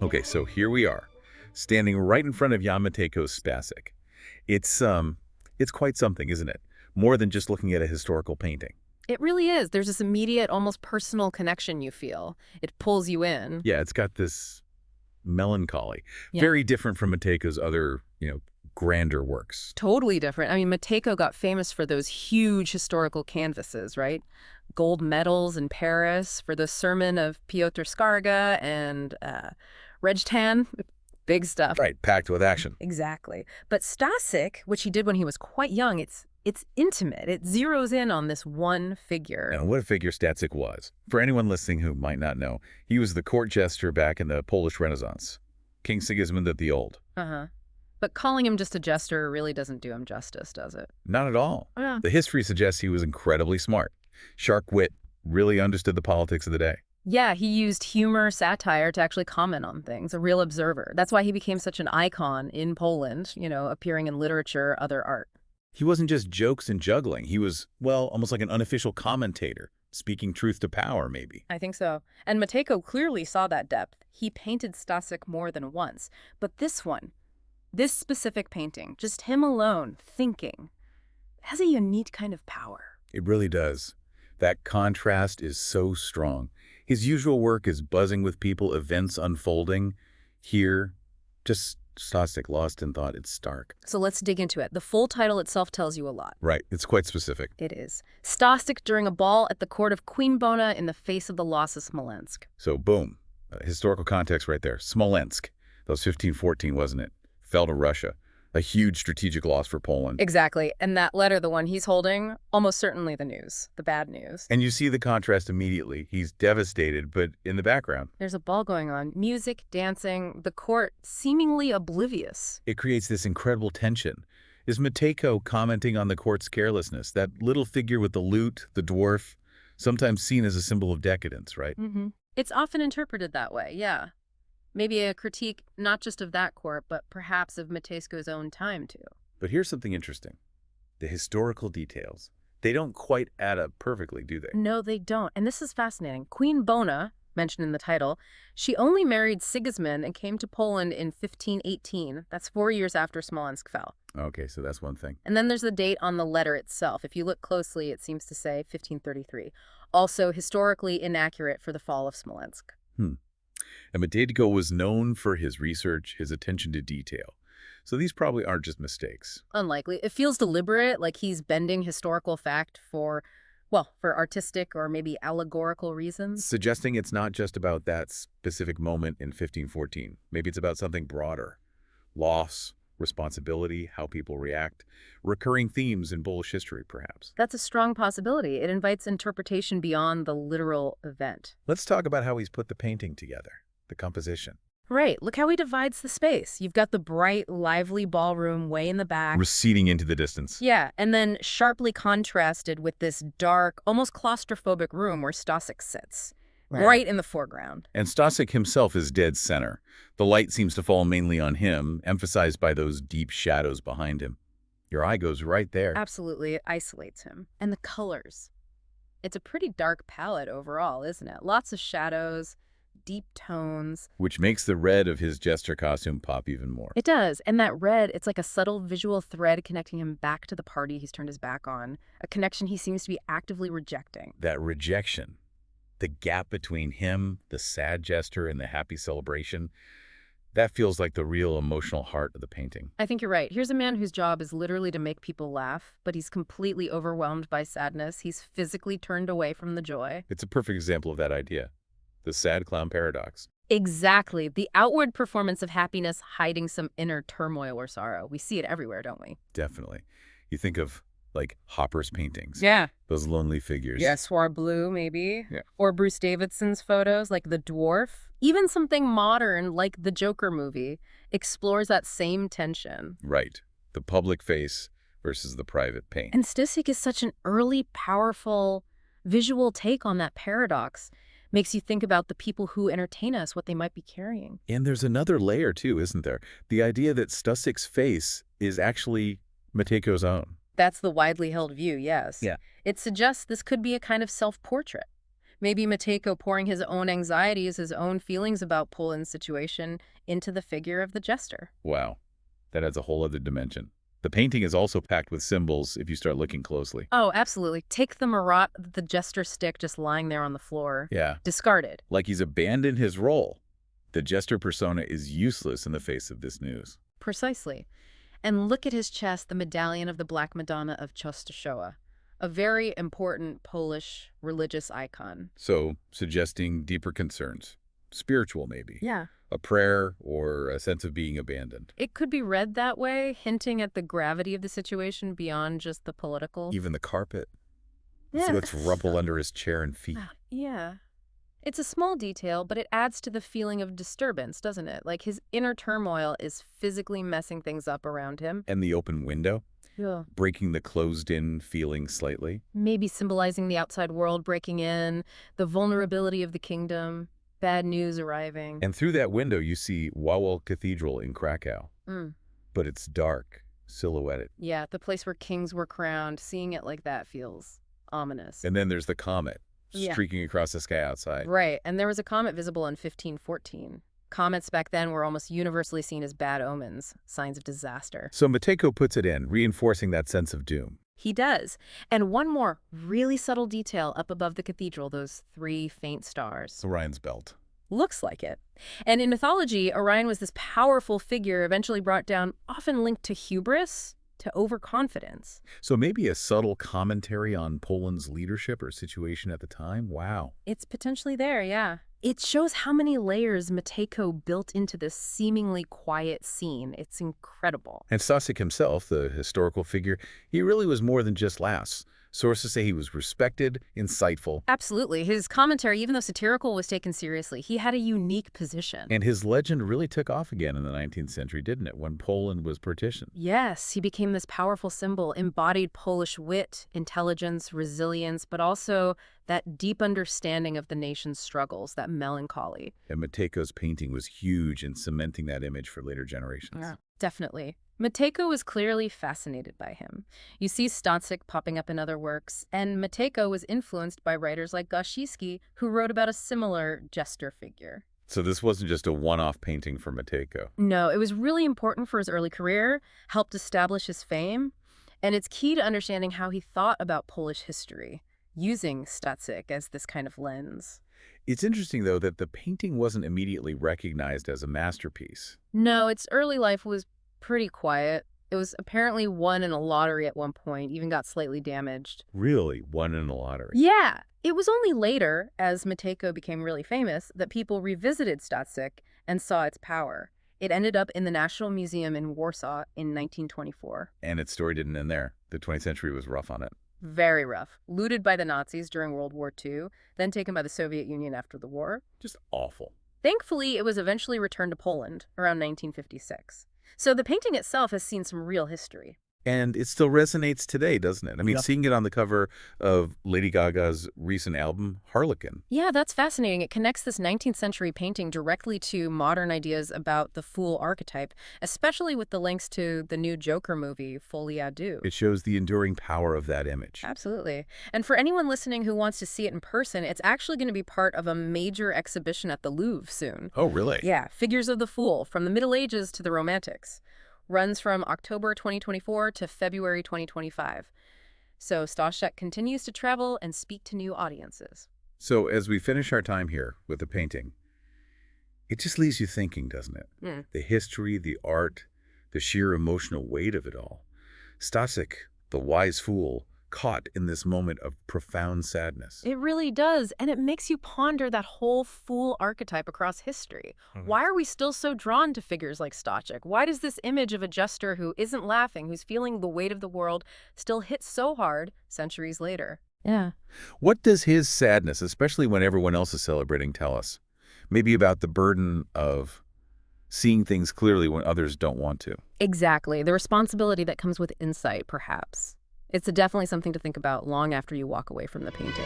Okay, so here we are, standing right in front of Jan Matejko's Stańczyk. It's quite something, isn't it? More than just looking at a historical painting. It really is. There's this immediate, almost personal connection you feel. It pulls you in. Yeah, it's got this melancholy, Yeah. very different from Matejko's other, grander works. Totally different. I mean, Matejko got famous for those huge historical canvases, right? Gold medals in Paris for the Sermon of Piotr Skarga and Regtan. Big stuff. Right, packed with action. Exactly. But Stańczyk, which he did when he was quite young, it's intimate. It zeroes in on this one figure. And what a figure Stańczyk was. For anyone listening who might not know, he was the court jester back in the Polish Renaissance. King Sigismund the Old. Uh-huh. But calling him just a jester really doesn't do him justice, does it? Not at all. Yeah. The history suggests he was incredibly smart. Sharp wit, really understood the politics of the day. Yeah, he used humor, satire to actually comment on things, a real observer. That's why he became such an icon in Poland, appearing in literature, other art. He wasn't just jokes and juggling. He was, well, almost like an unofficial commentator, speaking truth to power, maybe. I think so. And Matejko clearly saw that depth. He painted Stańczyk more than once. But this specific painting, just him alone, thinking, has a unique kind of power. It really does. That contrast is so strong. His usual work is buzzing with people, events unfolding. Here, just Stańczyk lost in thought. It's stark. So let's dig into it. The full title itself tells you a lot. Right, it's quite specific. It is. Stańczyk during a ball at the court of Queen Bona in the face of the loss of Smolensk. So boom, historical context right there. Smolensk, that was 1514, wasn't it? Fell to Russia. A huge strategic loss for Poland. Exactly. And that letter, the one he's holding, almost certainly the news, the bad news. And you see the contrast immediately. He's devastated, but in the background, There's a ball going on, music, dancing, the court seemingly oblivious. it creates this incredible tension. Is Matejko commenting on the court's carelessness? That little figure with the lute, the dwarf, sometimes seen as a symbol of decadence, right? Mm-hmm. It's often interpreted that way, yeah. Maybe a critique not just of that court, but perhaps of Matejko's own time, too. But here's something interesting. The historical details. They don't quite add up perfectly, do they? No, they don't. And this is fascinating. Queen Bona, mentioned in the title, she only married Sigismund and came to Poland in 1518. That's 4 years after Smolensk fell. Okay, so that's one thing. And then there's the date on the letter itself. If you look closely, it seems to say 1533. Also historically inaccurate for the fall of Smolensk. And Matejko was known for his research, his attention to detail. So these probably aren't just mistakes. Unlikely. It feels deliberate, like he's bending historical fact for artistic or maybe allegorical reasons. Suggesting it's not just about that specific moment in 1514. Maybe it's about something broader. Loss, responsibility, how people react, recurring themes in Polish history, perhaps. That's a strong possibility. It invites interpretation beyond the literal event. Let's talk about how he's put the painting together, the composition. Right. Look how he divides the space. You've got the bright, lively ballroom way in the back. Receding into the distance. Yeah, and then sharply contrasted with this dark, almost claustrophobic room where Stańczyk sits. Right in the foreground. And Stańczyk himself is dead center. The light seems to fall mainly on him, emphasized by those deep shadows behind him. Your eye goes right there. Absolutely. It isolates him. And the colors. It's a pretty dark palette overall, isn't it? Lots of shadows, deep tones. Which makes the red of his jester costume pop even more. It does. And that red, it's like a subtle visual thread connecting him back to the party he's turned his back on. A connection he seems to be actively rejecting. That rejection. The gap between him, the sad jester, and the happy celebration, that feels like the real emotional heart of the painting. I think you're right. Here's a man whose job is literally to make people laugh, but he's completely overwhelmed by sadness. He's physically turned away from the joy. It's a perfect example of that idea. The sad clown paradox. Exactly. The outward performance of happiness hiding some inner turmoil or sorrow. We see it everywhere, don't we? Definitely. You think of, like, Hopper's paintings. Yeah. Those lonely figures. Yeah, Soir Bleu, maybe. Yeah. Or Bruce Davidson's photos, like The Dwarf. Even something modern, like the Joker movie, explores that same tension. Right. The public face versus the private pain. And Stańczyk is such an early, powerful, visual take on that paradox. Makes you think about the people who entertain us, what they might be carrying. And there's another layer, too, isn't there? The idea that Stańczyk's face is actually Matejko's own. That's the widely held view, yes. Yeah. It suggests this could be a kind of self-portrait. Maybe Matejko pouring his own anxieties, his own feelings about Poland's situation into the figure of the jester. Wow, that adds a whole other dimension. The painting is also packed with symbols if you start looking closely. Oh, absolutely. Take the marat, the jester stick just lying there on the floor. Yeah, Discarded. like he's abandoned his role. The jester persona is useless in the face of this news. Precisely. And look at his chest, the medallion of the Black Madonna of Częstochowa, a very important Polish religious icon. So, suggesting deeper concerns. Spiritual, maybe. Yeah. A prayer or a sense of being abandoned. It could be read that way, hinting at the gravity of the situation beyond just the political. Even the carpet. Yeah. See what's rumpled under his chair and feet. Yeah. It's a small detail, but it adds to the feeling of disturbance, doesn't it? Like his inner turmoil is physically messing things up around him. And the open window, Yeah. breaking the closed-in feeling slightly. Maybe symbolizing the outside world breaking in, the vulnerability of the kingdom, bad news arriving. And through that window, you see Wawel Cathedral in Krakow. But it's dark, silhouetted. Yeah, the place where kings were crowned. Seeing it like that feels ominous. And then there's the comet streaking across the sky outside. Right, and there was a comet visible in 1514. Comets back then were almost universally seen as bad omens, signs of disaster. So Matejko puts it in, reinforcing that sense of doom. He does. And one more really subtle detail up above the cathedral, those 3 faint stars. Orion's belt. Looks like it. And in mythology, Orion was this powerful figure eventually brought down, often linked to hubris, to overconfidence. So maybe a subtle commentary on Poland's leadership or situation at the time? Wow. It's potentially there, yeah. It shows how many layers Matejko built into this seemingly quiet scene. It's incredible. And Stańczyk himself, the historical figure, he really was more than just laughs. Sources say he was respected, insightful. Absolutely. His commentary, even though satirical, was taken seriously. He had a unique position. And his legend really took off again in the 19th century, didn't it, when Poland was partitioned? Yes, he became this powerful symbol, embodied Polish wit, intelligence, resilience, but also that deep understanding of the nation's struggles, that melancholy. And Matejko's painting was huge in cementing that image for later generations. Yeah, definitely. Matejko was clearly fascinated by him. You see Stańczyk popping up in other works, and Matejko was influenced by writers like Gosiewski, who wrote about a similar jester figure. So this wasn't just a one-off painting for Matejko. No, it was really important for his early career, helped establish his fame, and it's key to understanding how he thought about Polish history, using Stańczyk as this kind of lens. It's interesting, though, that the painting wasn't immediately recognized as a masterpiece. No, its early life was pretty quiet. It was apparently won in a lottery at one point, even got slightly damaged. Really, won in a lottery. Yeah. It was only later, as Matejko became really famous, that people revisited Stańczyk and saw its power. It ended up in the National Museum in Warsaw in 1924. And its story didn't end there. The 20th century was rough on it. Very rough. Looted by the Nazis during World War II, then taken by the Soviet Union after the war. Just awful. Thankfully, it was eventually returned to Poland around 1956. So the painting itself has seen some real history. And it still resonates today, doesn't it? I mean, seeing it on the cover of Lady Gaga's recent album, Harlequin. Yeah, that's fascinating. It connects this 19th century painting directly to modern ideas about the fool archetype, especially with the links to the new Joker movie, Folie à Deux. It shows the enduring power of that image. Absolutely. And for anyone listening who wants to see it in person, it's actually going to be part of a major exhibition at the Louvre soon. Oh, really? Yeah, Figures of the Fool, from the Middle Ages to the Romantics. Runs from October 2024 to February 2025. So Stańczyk continues to travel and speak to new audiences. So as we finish our time here with the painting, it just leaves you thinking, doesn't it? The history, the art, the sheer emotional weight of it all. Stańczyk, the wise fool, caught in this moment of profound sadness. It really does, and it makes you ponder that whole fool archetype across history. Why are we still so drawn to figures like Stańczyk? Why does this image of a jester who isn't laughing, who's feeling the weight of the world, still hit so hard centuries later? Yeah. What does his sadness, especially when everyone else is celebrating, tell us? Maybe about the burden of seeing things clearly when others don't want to. Exactly. The responsibility that comes with insight, perhaps. It's definitely something to think about long after you walk away from the painting.